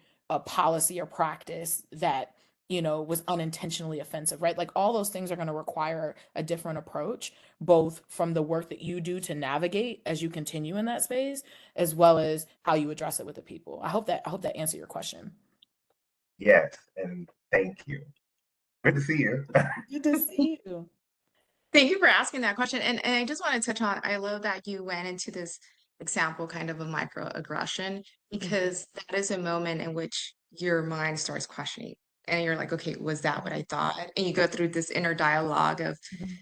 policy or practice that was unintentionally offensive, right? Like all those things are going to require a different approach, both from the work that you do to navigate as you continue in that space, as well as how you address it with the people. I hope that answered your question. Yes, and thank you. Good to see you. Good to see you. Thank you for asking that question. And I just want to touch on, I love that you went into this example kind of a microaggression, because that is a moment in which your mind starts questioning. And you're like, okay, was that what I thought? And you go through this inner dialogue of,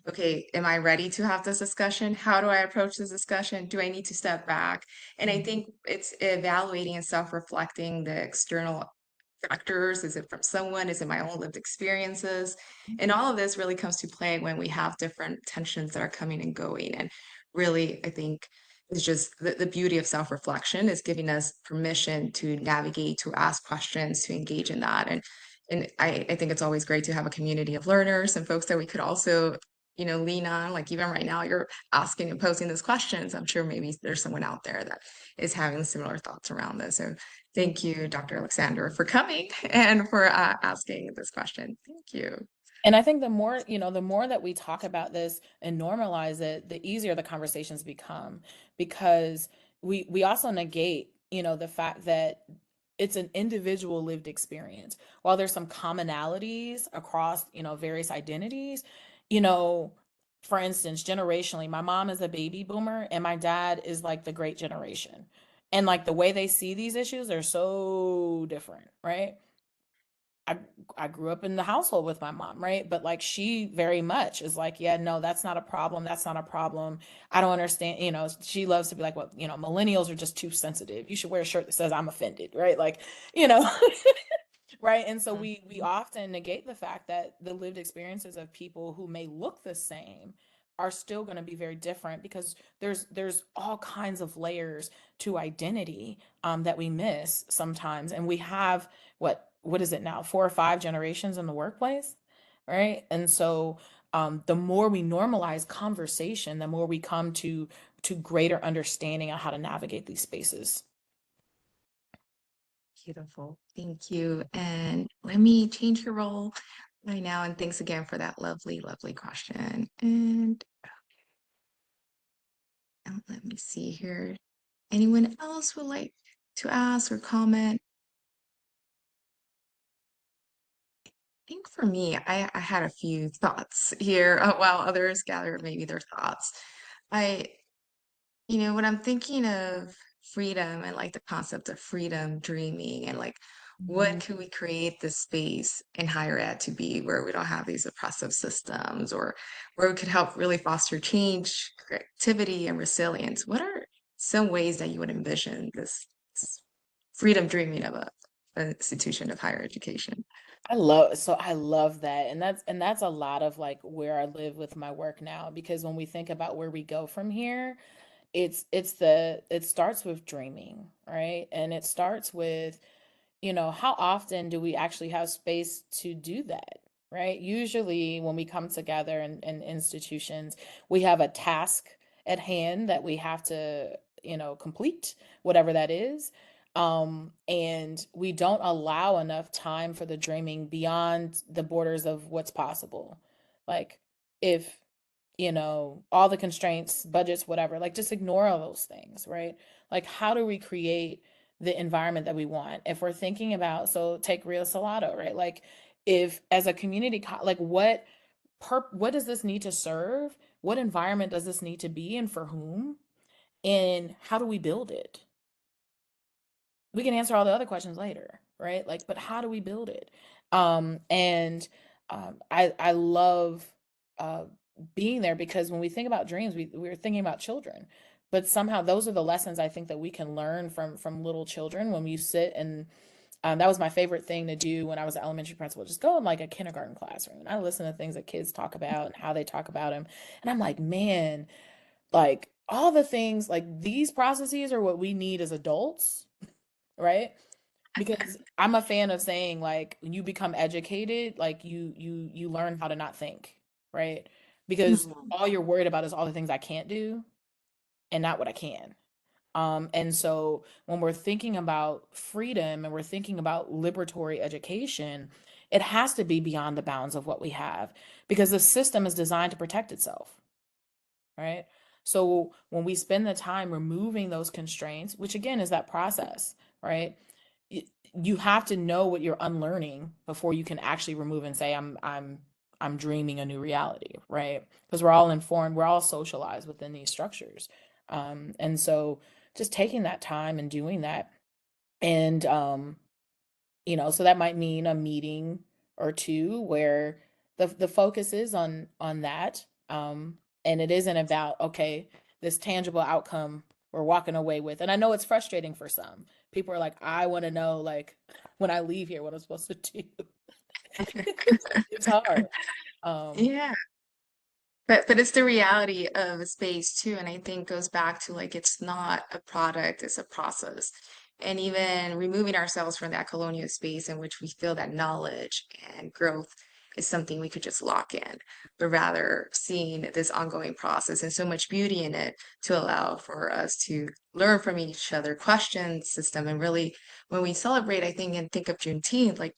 okay, am I ready to have this discussion? How do I approach this discussion? Do I need to step back? And I think it's evaluating and self-reflecting the external factors. Is it from someone? Is it my own lived experiences? And all of this really comes to play when we have different tensions that are coming and going. And really, I think it's just the beauty of self-reflection is giving us permission to navigate, to ask questions, to engage in that. And I think it's always great to have a community of learners and folks that we could also, lean on. Like even right now, you're asking and posing these questions. I'm sure maybe there's someone out there that is having similar thoughts around this. So thank you, Dr. Alexander, for coming and for asking this question. Thank you. And I think the more that we talk about this and normalize it, the easier the conversations become, because we also negate, the fact that it's an individual lived experience. While there's some commonalities across, various identities, you know, for instance, generationally, my mom is a baby boomer and my dad is like the great generation. And like the way they see these issues are so different, right? I I grew up in the household with my mom, right? But like she very much is like, yeah, no, that's not a problem. That's not a problem. I don't understand. She loves to be like, well, millennials are just too sensitive. You should wear a shirt that says I'm offended, right? Like, you know, right? And so we often negate the fact that the lived experiences of people who may look the same are still going to be very different, because there's all kinds of layers to identity that we miss sometimes, and we have what is it now, 4 or 5 generations in the workplace, right? And so the more we normalize conversation, the more we come to greater understanding on how to navigate these spaces. Beautiful. Thank you. And let me change your role right now. And thanks again for that lovely, lovely question. And let me see here. Anyone else would like to ask or comment? I think for me, I had a few thoughts here while others gather maybe their thoughts. I when I'm thinking of freedom and like the concept of freedom dreaming and like what could we create this space in higher ed to be where we don't have these oppressive systems, or where we could help really foster change, creativity, and resilience? What are some ways that you would envision this freedom dreaming of an institution of higher education? I love that. And that's a lot of like where I live with my work now, because when we think about where we go from here, it starts with dreaming, right? And it starts with how often do we actually have space to do that, right? Usually when we come together in institutions, we have a task at hand that we have to, complete, whatever that is. And we don't allow enough time for the dreaming beyond the borders of what's possible. Like if, all the constraints, budgets, whatever, like just ignore all those things, right? Like how do we create the environment that we want? If we're thinking about, so take Rio Salado, right? Like if as a community, like what does this need to serve? What environment does this need to be and for whom? And how do we build it? We can answer all the other questions later, right? Like, but how do we build it? And I love uh, being there because when we think about dreams, we're thinking about children, but somehow those are the lessons I think that we can learn from little children when we sit and that was my favorite thing to do when I was an elementary principal. Just go in like a kindergarten classroom and I listen to things that kids talk about and how they talk about them, and I'm like, man, like all the things like these processes are what we need as adults, right? Because I'm a fan of saying like when you become educated, like you learn how to not think, right? Because all you're worried about is all the things I can't do and not what I can. And so when we're thinking about freedom and we're thinking about liberatory education, it has to be beyond the bounds of what we have because the system is designed to protect itself, right? So when we spend the time removing those constraints, which again is that process, right? You have to know what you're unlearning before you can actually remove and say I'm dreaming a new reality, right? Because we're all informed, we're all socialized within these structures. And so just taking that time and doing that and so that might mean a meeting or two where the focus is on that, and it isn't about okay, this tangible outcome we're walking away with. And I know it's frustrating for some people are like, I want to know like when I leave here what I'm supposed to do. It's hard. Yeah. But it's the reality of a space too, and I think goes back to like it's not a product, it's a process. And even removing ourselves from that colonial space in which we feel that knowledge and growth is something we could just lock in, but rather seeing this ongoing process and so much beauty in it to allow for us to learn from each other, question the system, and really when we celebrate, I think, and think of Juneteenth, like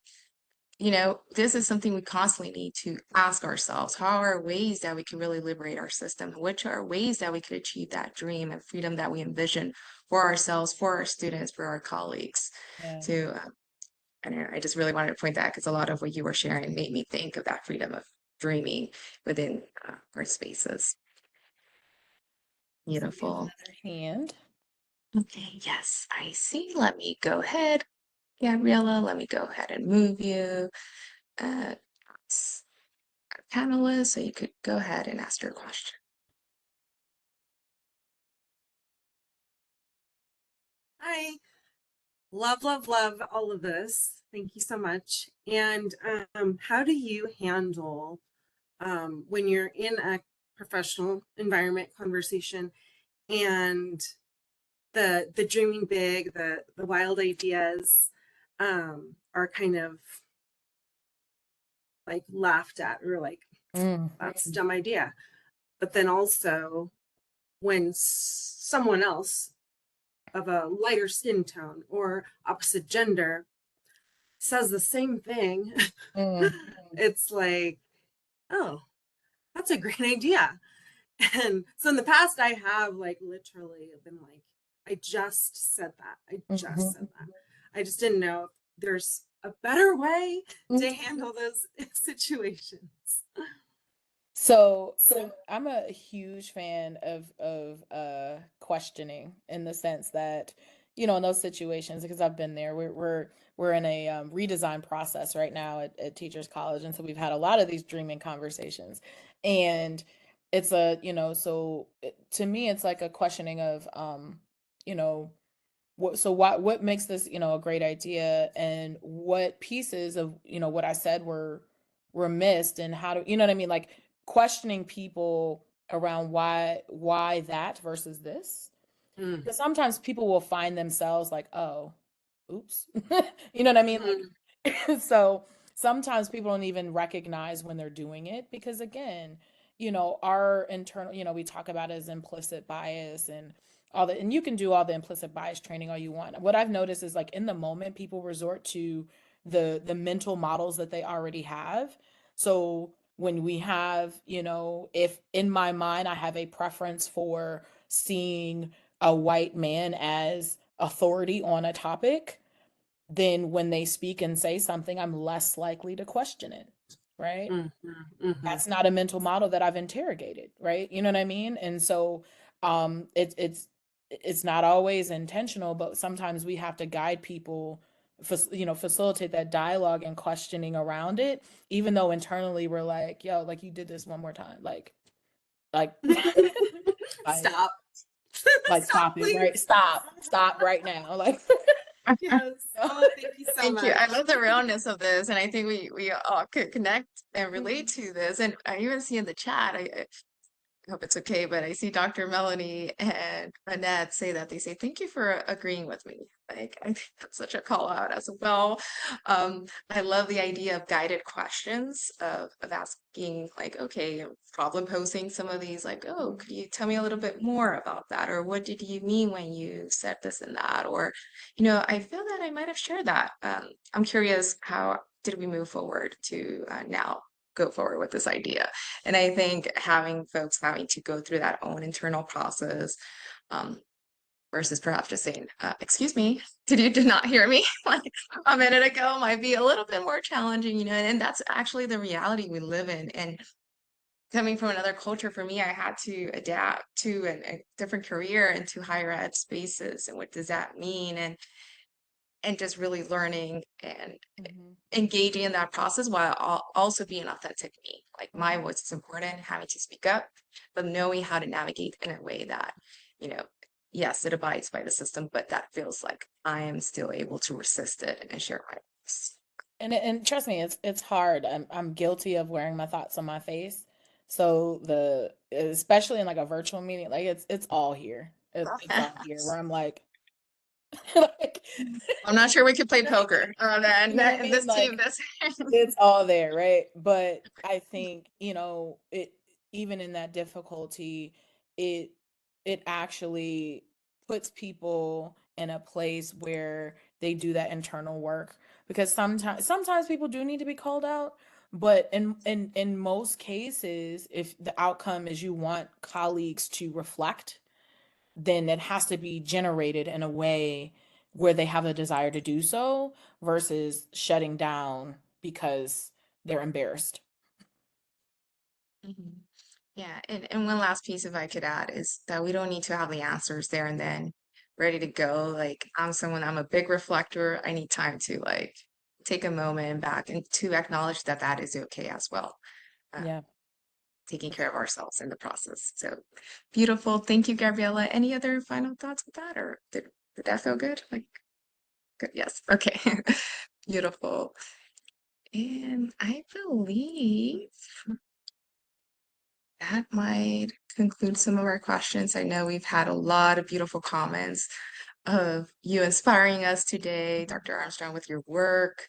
this is something we constantly need to ask ourselves. How are ways that we can really liberate our system? Which are ways that we could achieve that dream and freedom that we envision for ourselves, for our students, for our colleagues? Yeah. To, and I just really wanted to point that because a lot of what you were sharing made me think of that freedom of dreaming within our spaces. Beautiful. Another hand. Okay, yes, I see. Let me go ahead, Gabriella. Let me go ahead and move you. Uh, Panelist, so you could go ahead and ask your question. Hi, love, love, love all of this. Thank you so much. And how do you handle when you're in a professional environment conversation and the dreaming big, the wild ideas are kind of like laughed at or like that's a dumb idea. But then also when someone else of a lighter skin tone or opposite gender says the same thing, it's like, oh, that's a great idea. And so in the past, I have like literally been like, I just said that. I just said that. I just didn't know if there's a better way to handle those situations. So I'm a huge fan of questioning in the sense that in those situations because I've been there. We're in a redesign process right now at Teachers College, and so we've had a lot of these dreaming conversations, and it's to me it's like a questioning of what makes this a great idea and what pieces of what I said were missed and how to what I mean, like questioning people around why that versus this, because sometimes people will find themselves like, oh, oops. You know what I mean? Mhm. Like, so sometimes people don't even recognize when they're doing it because, again, our internal, we talk about it as implicit bias and and you can do all the implicit bias training all you want. What I've noticed is, like, in the moment, people resort to the mental models that they already have. So when we have, if in my mind I have a preference for seeing a white man as authority on a topic, then when they speak and say something, I'm less likely to question it, right? Mhm. Mhm. That's not a mental model that I've interrogated, right? You know what I mean? And so it's not always intentional, but sometimes we have to guide people, facilitate that dialogue and questioning around it, even though internally we're like, yo, like, you did this one more time, like like Stop. like Stop, stop it, right? please. Stop right now. Like Yes. Oh, thank you so Thank you. I much. love the realness of this, and I think we all could connect and relate Mhm. to this. And I even see in the chat, I hope it's okay, but I see Dr. Melanie and Annette say that they say, thank you for agreeing with me. Like, I think that's such a call out as well. I love the idea of guided questions of asking, like, okay, problem posing some of these, like, oh, could you tell me a little bit more about that? Or what did you mean when you said this and that? Or, I feel that I might have shared that. I'm curious, how did we move forward to now go forward with this idea? And I think having folks having to go through that own internal process, um, versus perhaps just saying, excuse me, did not hear me like a minute ago, might be a little bit more challenging, and that's actually the reality we live in. And coming from another culture, for me, I had to adapt to a different career into higher ed spaces. And what does that mean? And just really learning and Mhm. engaging in that process while also being authentic me. Like, my Mhm. voice is important, having to speak up, but knowing how to navigate in a way that, you know, yes, it abides by the system, but that feels like I am still able to resist it and share my voice. And trust me, it's hard. I'm guilty of wearing my thoughts on my face. So especially in like a virtual meeting, like it's all here. It's all here where I'm like, like, I'm not sure we could play poker. you know what I mean? This team, Like, this. it's all there, right? But I think, it, even in that difficulty, it it actually puts people in a place where they do that internal work, because sometimes people do need to be called out, but in most cases, if the outcome is you want colleagues to reflect, then it has to be generated in a way where they have a desire to do so versus shutting down because they're embarrassed. Mhm. Yeah, and one last piece, if I could add, is that we don't need to have the answers there and then ready to go. Like, I'm a big reflector. I need time to, like, take a moment back and to acknowledge that that is okay as well. Uh, Yeah. Taking care of ourselves in the process. So beautiful. Thank you, Gabriella. Any other final thoughts with that, or did that feel good? Like, good. Yes. Okay. Beautiful. And I believe that might conclude some of our questions. I know we've had a lot of beautiful comments of you inspiring us today, Dr. Armstrong, with your work,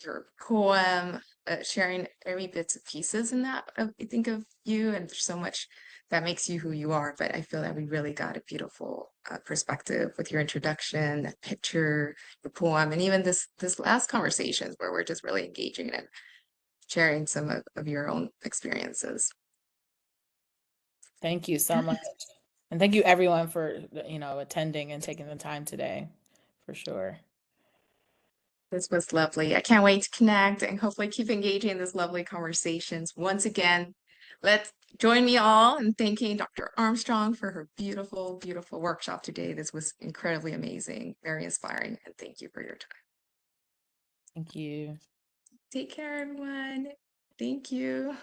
your poem, sharing every bits and pieces in that. I think of you, and there's so much that makes you who you are. But I feel that we really got a beautiful perspective with your introduction, that picture, your poem, and even this last conversations where we're just really engaging and sharing some of your own experiences. Thank you so much. And thank you everyone for, attending and taking the time today, for sure. This was lovely. I can't wait to connect and hopefully keep engaging in these lovely conversations. Once again, let's join me all in thanking Dr. Armstrong for her beautiful, beautiful workshop today. This was incredibly amazing, very inspiring, and thank you for your time. Thank you. Take care, everyone. Thank you.